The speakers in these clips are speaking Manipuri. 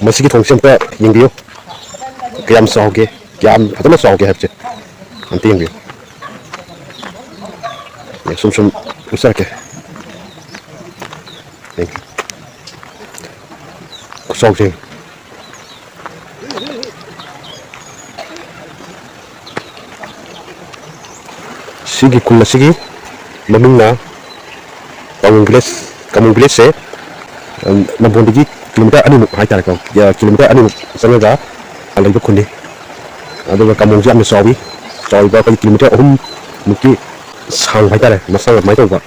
ꯃꯁꯤꯒꯤ ꯊꯣꯡꯁꯦ ꯑꯝꯇ ꯌꯦꯡꯕꯤꯌꯨ ꯀꯌꯥꯝ ꯆꯥꯎꯒꯦ ꯀꯌꯥꯝ ꯐꯖꯅ ꯆꯥꯎꯒꯦ ꯍꯥꯏꯕꯁꯦ ꯑꯝꯇ ꯌꯦꯡꯕꯤꯌꯨ ꯁꯨꯝ ꯎꯠꯆꯔꯛꯀꯦ ꯈꯨꯆꯥꯎꯁꯦ ꯁꯤꯒꯤ ꯈꯨꯜ ꯑꯁꯤꯒꯤ ꯃꯃꯤꯡꯅ ꯀꯃꯨꯡ ꯚꯤꯂꯦꯖꯁꯦ ꯅꯝꯕꯣꯜꯗꯒꯤ ꯀꯤꯂꯣꯃꯤꯇꯔ 2 ꯍꯥꯏꯇꯥꯔꯦꯀꯣ ꯀꯤꯂꯣꯃꯤꯇꯔ 2 ꯆꯪꯉꯒ ꯂꯩꯕ ꯈꯨꯟꯅꯤ ꯑꯗꯨꯒ ꯀꯃꯨꯡꯁꯦ ꯌꯥꯝꯅ ꯆꯥꯎꯕ ꯑꯩꯈꯣꯏ ꯀꯤꯂꯣꯃꯤꯇꯔ 3 ꯃꯨꯛꯀꯤ ꯁꯥꯡꯕ ꯍꯥꯏꯇꯥꯔꯦ ꯃꯁꯥꯡ ꯑꯗꯨꯃꯥꯏꯅ ꯇꯧꯕ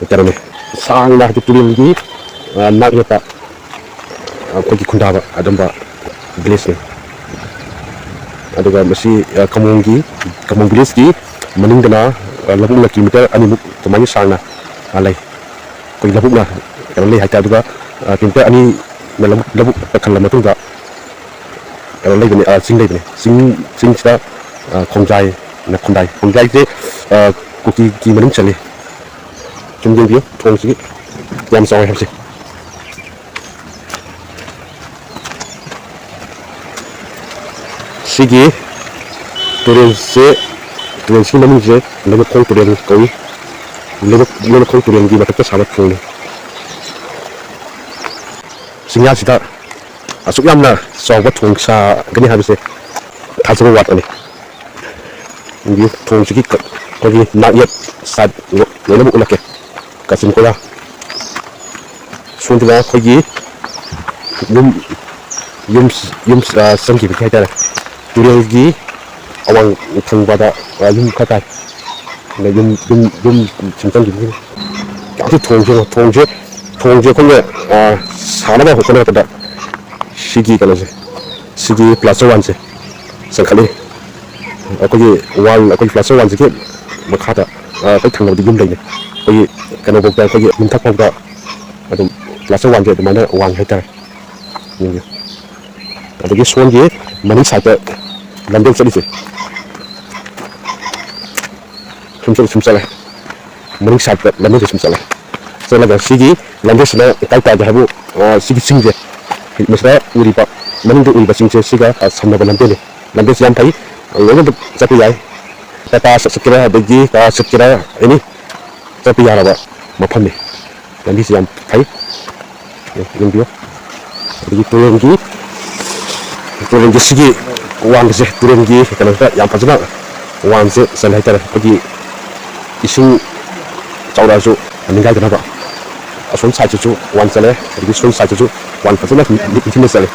ꯀꯩꯅꯣꯅꯤ ꯁꯥꯡꯅ ꯍꯥꯏꯗꯤ ꯇꯨꯔꯦꯜꯒꯤ ꯅꯥꯛ ꯌꯦꯠꯇ ꯑꯩꯈꯣꯏꯒꯤ ꯈꯨꯟꯗꯥꯕ ꯑꯗꯨꯝꯕ ꯚꯤꯂꯦꯖꯅꯤ ꯑꯗꯨꯒ ꯃꯁꯤ ꯀꯃꯨꯡ ꯚꯤꯂꯦꯖꯀꯤ ꯃꯅꯤꯡꯗꯅ ꯂꯧꯕꯨꯛꯅ ꯀꯤꯂꯣꯃꯤꯇꯔ 2 ꯃꯨꯛ ꯑꯗꯨꯃꯥꯏꯅ ꯁꯥꯡꯅ ꯂꯩ ꯑꯩꯈꯣꯏ ꯂꯧꯕꯨꯛꯅ ꯀꯩꯅꯣ ꯂꯩ ꯍꯥꯏꯇꯥꯔꯦ ꯑꯗꯨꯒ ꯀꯤꯂꯣꯃꯤꯇꯔ 2ꯅ ꯂꯧꯕꯨꯛ ꯈꯜꯂ ꯃꯇꯨꯡꯗ ꯀꯩꯅꯣ ꯂꯩꯕꯅꯤ ꯆꯤꯡ ꯂꯩꯕꯅꯤ ꯆꯤꯡꯁꯤꯗ ꯈꯣꯡꯖꯥꯏꯁꯦ ꯀꯨꯀꯤꯒꯤ ꯃꯅꯨꯡ ꯆꯜꯂꯤ ꯁꯨꯝ ꯌꯦꯡꯕꯤꯌꯨ ꯊꯣꯡꯁꯤꯒꯤ ꯌꯥꯝ ꯆꯥꯎꯋꯦ ꯍꯥꯏꯕꯁꯦ ꯁꯤꯒꯤ ꯇꯨꯔꯦꯜꯁꯤꯒꯤ ꯃꯃꯤꯡꯁꯦ ꯂꯩꯃꯈꯣꯡ ꯇꯨꯔꯦꯜ ꯀꯧꯏ ꯂꯩꯃꯈꯣꯡ ꯇꯨꯔꯦꯜꯒꯤ ꯃꯊꯛꯇ ꯁꯥꯕ ꯊꯣꯡꯅꯤ ꯆꯤꯡꯌꯥꯁꯤꯗ ꯑꯁꯨꯛ ꯌꯥꯝꯅ ꯆꯥꯎꯕ ꯊꯣꯡ ꯁꯥꯒꯅꯤ ꯍꯥꯏꯕꯁꯦ ꯊꯥꯖꯕ ꯋꯥꯠꯄꯅꯤ ꯊꯣꯡꯁꯤꯒꯤ ꯑꯩꯈꯣꯏꯒꯤ ꯅꯥꯛ ꯌꯦꯠ ꯁꯥꯏꯠ ꯂꯣꯏꯅꯃꯛ ꯎꯠꯂꯛꯀꯦ ꯀꯥꯆꯤꯟ ꯀꯣꯏꯌꯥ ꯁꯣꯝꯗꯅ ꯑꯩꯈꯣꯏꯒꯤ ꯌꯨꯝ ꯆꯪꯈꯤꯕꯒꯤ ꯍꯥꯏꯇꯥꯔꯦ ꯇꯨꯔꯦꯜꯒꯤ ꯑꯋꯥꯡ ꯊꯪꯕꯗ ꯌꯨꯝ ꯈꯔ ꯇꯥꯏ ꯌꯨꯝ ꯆꯪꯈꯤꯕꯒꯤ ꯊꯣꯡꯁꯦ ꯑꯩꯈꯣꯏꯅ ꯁꯥꯅꯕ ꯍꯣꯠꯅꯔꯛꯄꯗ ꯁꯤꯒꯤ ꯀꯩꯅꯣꯁꯦ ꯁꯤꯒꯤ ꯄ꯭ꯂꯥꯁꯇꯔ ꯋꯥꯜꯁꯦ ꯆꯪꯈꯠꯂꯤ ꯑꯩꯈꯣꯏꯒꯤ ꯄ꯭ꯂꯥꯁꯇꯔ ꯋꯥꯜꯁꯤꯒꯤ ꯃꯈꯥꯗ ꯑꯩꯈꯣꯏ ꯊꯪꯅꯕꯗ ꯌꯨꯝ ꯂꯩꯅꯤ ꯑꯩꯈꯣꯏꯒꯤ ꯀꯩꯅꯣꯐꯥꯎꯗ ꯑꯩꯈꯣꯏꯒꯤ ꯌꯨꯝꯊꯛ ꯐꯥꯎꯗ ꯑꯗꯨꯝ ꯄ꯭ꯂꯥꯁꯇꯔ ꯋꯥꯜꯁꯦ ꯑꯗꯨꯃꯥꯏꯅ ꯋꯥꯡꯉꯤ ꯍꯥꯏꯇꯥꯔꯦ ꯑꯗꯒꯤ ꯁꯣꯟꯒꯤ ꯃꯅꯤꯡ ꯁꯥꯏꯠꯇ ꯂꯝꯕꯦꯜ ꯆꯠꯂꯤꯁꯦ ꯁꯨꯝ ꯆꯠꯂꯦ ꯃꯅꯤꯡ ꯁꯥꯏꯠꯇ ꯂꯝꯕꯦꯜꯁꯦ ꯁꯨꯝ ꯆꯠꯂꯒ ꯁꯤꯒꯤ ꯂꯝꯕꯦꯜꯁꯤꯅ ꯀꯥꯏ ꯇꯥꯒꯦ ꯍꯥꯏꯕꯨ ꯁꯤꯒꯤ ꯆꯤꯡꯁꯦ ꯃꯁꯤꯗ ꯎꯔꯤꯕ ꯃꯅꯤꯡꯗ ꯎꯔꯤꯕ ꯆꯤꯡꯁꯦ ꯁꯤꯒ ꯁꯝꯅꯕ ꯂꯝꯕꯦꯜꯁꯦ ꯌꯥꯝ ꯐꯩ ꯂꯣꯏꯅꯃꯛ ꯆꯠꯄ ꯌꯥꯏ ꯇꯥꯇꯥ ꯆꯠꯀꯦꯔꯥ ꯑꯗꯒꯤ ꯀꯥꯔ ꯆꯠꯀꯦꯔꯥ ꯑꯦꯅꯤ ꯆꯠꯄ ꯌꯥꯔꯕ ꯃꯐꯝꯅꯤ ꯂꯝꯕꯤꯁꯦ ꯌꯥꯝ ꯐꯩ ꯌꯦꯡꯕꯤꯌꯨ ꯑꯗꯒꯤ ꯇꯨꯔꯦꯜꯒꯤ ꯁꯤꯒꯤ ꯋꯥꯡꯁꯦ ꯇꯨꯔꯦꯜꯒꯤ ꯀꯩꯅꯣꯁꯤꯗ ꯌꯥꯝ ꯐꯖꯅ ꯋꯥꯡꯁꯦ ꯆꯜꯂꯦ ꯍꯥꯏꯇꯥꯔꯦ ꯑꯩꯈꯣꯏꯒꯤ ꯏꯁꯤꯡ ꯆꯥꯎꯔꯛꯑꯁꯨ ꯅꯤꯡꯒꯥꯏꯗꯅꯕ ꯑꯁꯣꯝ ꯁꯥꯏꯠꯁꯤꯁꯨ ꯋꯥꯟ ꯆꯠꯂꯦ ꯑꯗꯒꯤ ꯁꯣꯝ ꯁꯥꯏꯠꯁꯤꯁꯨ ꯋꯥꯟ ꯐꯖꯅ ꯅꯤꯡꯊꯤꯅ ꯆꯠꯂꯦ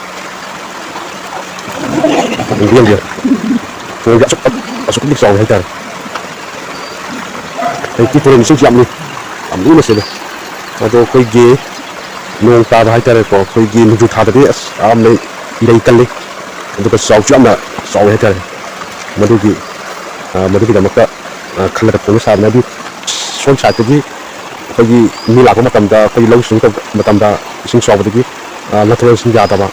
ꯌꯦꯡꯕꯤꯌꯨ ꯊꯣꯡꯁꯦ ꯑꯁꯨꯛꯀꯤ ꯃꯇꯤꯛ ꯆꯥꯎꯋꯦ ꯍꯥꯏꯇꯥꯔꯦ ꯍꯧꯖꯤꯛꯇꯤ ꯇꯨꯔꯦꯜ ꯏꯁꯤꯡꯁꯤ ꯌꯥꯝ ꯂꯨꯅ ꯆꯦꯜꯂꯦ ꯑꯗꯣ ꯑꯩꯈꯣꯏꯒꯤ ꯅꯣꯡ ꯇꯥꯕ ꯍꯥꯏꯇꯥꯔꯦꯀꯣ ꯑꯩꯈꯣꯏꯒꯤ ꯅꯣꯡꯖꯨ ꯊꯥꯗꯗꯤ ꯌꯥꯝꯅ ꯏꯔꯩ ꯀꯜꯂꯤ ꯑꯗꯨꯒ ꯆꯥꯎꯁꯨ ꯌꯥꯝꯅ ꯆꯥꯎꯋꯦ ꯍꯥꯏꯇꯥꯔꯦ ꯃꯗꯨꯒꯤꯗꯃꯛꯇ ꯈꯜꯂꯒ ꯊꯣꯡꯕ ꯁꯥꯕꯅꯤ ꯑꯗꯨ ꯁꯣꯝ ꯁꯥꯏꯠꯇꯒꯤ ꯑꯩꯈꯣꯏꯒꯤ ꯃꯤ ꯂꯥꯛꯄ ꯃꯇꯝꯗ ꯑꯩꯈꯣꯏꯒꯤ ꯂꯧꯎ ꯁꯤꯡꯎ ꯇꯧꯕ ꯃꯇꯝꯗ ꯏꯁꯤꯡ ꯆꯥꯎꯕꯗꯒꯤ ꯂꯧꯊꯣꯛ ꯂꯧꯁꯤꯟ ꯌꯥꯗꯕ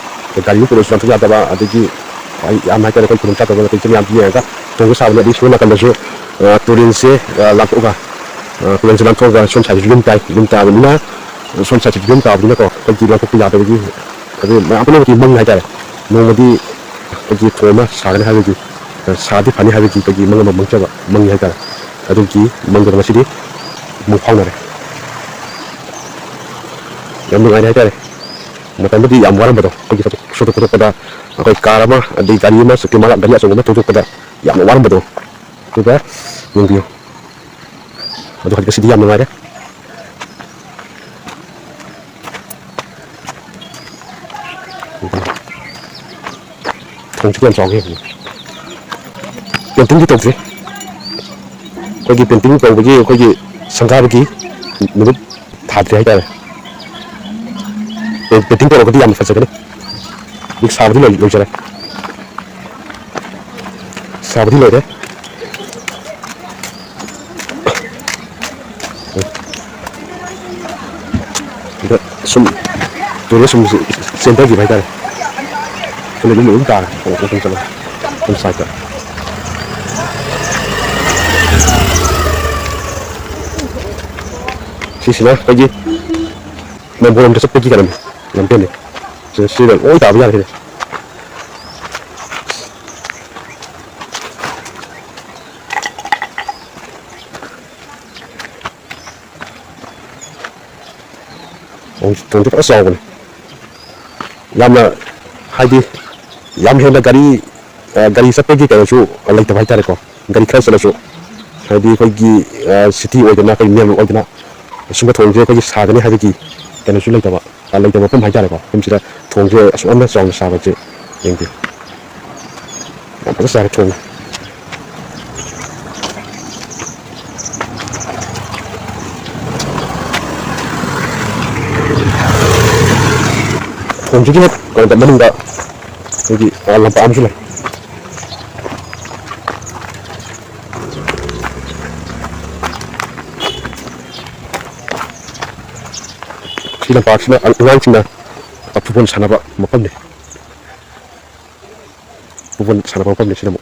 ꯒꯥꯔꯤ ꯄꯨꯔꯁꯨ ꯂꯧꯊꯣꯛ ꯌꯥꯗꯕ ꯑꯗꯒꯤ ꯌꯥꯝ ꯍꯥꯏꯇꯥꯔꯦ ꯑꯩꯈꯣই ꯈꯨꯗꯣꯡꯆꯥꯗꯕ ꯅꯥꯇꯩ ꯃꯌꯥꯝ ꯌꯦꯡꯉꯒ ꯊꯣꯡꯕ ꯁꯥꯕꯅꯤ ꯑꯗꯒꯤ ꯁꯣꯝ ꯅꯥꯀꯟꯗꯁꯨ ꯇꯨꯔꯦꯜꯁꯦ ꯂꯥꯟꯊꯣꯛꯑꯒ ꯇꯨꯔꯦꯜꯁꯦ ꯂꯥꯟꯊꯣꯛꯑꯒ ꯁꯣꯝ ꯁꯥꯏꯠꯁꯤꯁꯨ ꯌꯨꯝ ꯇꯥꯕꯅꯤꯅ ꯁꯣꯝ ꯁꯥꯏꯠꯁꯤꯁꯨ ꯌꯨꯝ ꯇꯥꯕꯅꯤꯅꯀꯣ ꯑꯩꯈꯣꯏꯒꯤ ꯂꯥꯟꯊꯣꯛꯄ ꯌꯥꯗꯕꯒꯤ ꯑꯗꯨ ꯃꯌꯥꯝ ꯄꯨꯝꯅꯃꯛꯀꯤ ꯃꯪ ꯍꯥꯏꯇꯥꯔꯦ ꯅꯣꯡꯃꯗꯤ ꯑꯩꯈꯣꯏꯒꯤ ꯊꯣꯡ ꯑꯃ ꯁꯥꯒꯅꯤ ꯍꯥꯏꯕꯒꯤ ꯁꯥꯗꯤ ꯐꯅꯤ ꯍꯥꯏꯕꯒꯤ ꯑꯩꯈꯣꯏꯒꯤ ꯃꯪ ꯑꯃ ꯃꯪꯉꯤ ꯍꯥꯏꯇꯥꯔꯦ ꯑꯗꯨꯒꯤ ꯃꯪꯗꯨꯅ ꯉꯁꯤꯗꯤ ꯑꯃꯨꯛ ꯐꯥꯎꯅꯔꯦ ꯌꯥꯝ ꯅꯨꯡꯉꯥꯏꯔꯦ ꯍꯥꯏꯇꯥꯔꯦ ꯃꯇꯝꯗꯨꯗꯤ ꯌꯥꯝ ꯋꯥꯔꯝꯕꯗꯣ ꯑꯩꯈꯣꯏꯒꯤ ꯆꯠꯊꯣꯛ ꯈꯣꯠꯇꯣꯛꯄꯗ ꯑꯩꯈꯣꯏ ꯀꯥꯔ ꯑꯃ ꯑꯗꯩ ꯒꯥꯔꯤ ꯑꯃ ꯒꯥꯔꯤ ꯑꯆꯧꯕ ꯑꯃ ꯊꯧꯗꯣꯛꯄꯗ ꯌꯥꯝꯅ ꯋꯥꯔꯝꯕꯗꯣ ꯑꯗꯨꯒ ꯌꯦꯡꯕꯤꯌꯨ ꯑꯗꯣ ꯍꯧꯖꯤꯛ ꯉꯁꯤꯗꯤ ꯌꯥꯝ ꯅꯨꯡꯉꯥꯏꯔꯦ ꯊꯣꯡꯁꯤꯗꯤ ꯌꯥꯝ ꯆꯥꯎꯋꯦ ꯄꯦꯟꯇꯤꯡꯗꯤ ꯇꯧꯗ꯭ꯔꯤ ꯑꯩꯈꯣꯏꯒꯤ ꯄꯦꯟꯇꯤꯡ ꯇꯧꯕꯒꯤ ꯑꯩꯈꯣꯏꯒꯤ ꯁꯪꯒꯥꯕꯒꯤ ꯅꯨꯃꯤꯠ ꯊꯥꯗ꯭ꯔꯤ ꯍꯥꯏꯇꯥꯔꯦ ꯄꯦꯟꯇꯤꯡ ꯇꯧꯔꯒꯗꯤ ꯌꯥꯝꯅ ꯐꯖꯒꯅꯤ ꯍꯧꯖꯤꯛ ꯁꯥꯕꯗꯤ ꯂꯣꯏꯖꯔꯦ ꯁꯥꯕꯗꯤ ꯂꯣꯏꯔꯦ ꯑꯗ ꯁꯨꯝ ꯇꯨꯔꯦꯜ ꯁꯨꯝ ꯆꯦꯟꯊꯈꯤꯕ ꯍꯥꯏꯇꯥꯔꯦ ꯁꯣꯝꯗ ꯌꯨꯝ ꯑꯗꯨꯝ ꯇꯥꯔꯦ ꯁꯨꯝ ꯆꯠꯂꯒ ꯁꯣꯝ ꯁꯥꯏꯠꯇ ꯁꯤꯁꯤꯅ ꯑꯩꯈꯣꯏꯒꯤ ꯅꯝꯕꯣꯜꯗ ꯆꯠꯄꯒꯤ ꯀꯩꯅꯣꯅꯤ ꯂꯝꯕꯦꯜꯅꯤ Siren, ôi tao bây giờ thì ông chút ở sau này làm là hai đi làm hiện là gari sắp cái cái chỗ lấy tập hai ta đấy gari khai sẽ là chỗ hai đi cái city ở đó cái miền ở đó chúng ta thong cái sa cái này hai cái nó chỗ lấy tập không hai ta đấy không chỉ là thong cái số âm song sa cái những cái nó sa cái thong thong cái hết còn tận bên đó cái gì làm sao chứ này silang parts na ang ilang na pupun sana ba mapam ni pupun sana ba mapam ni sila mo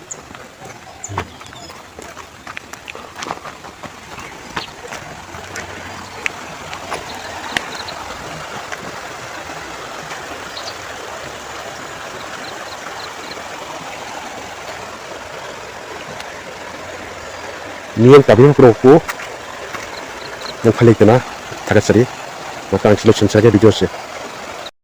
ni yang tabi pro ko yang khalik na tagasari maka ang selection saja video sih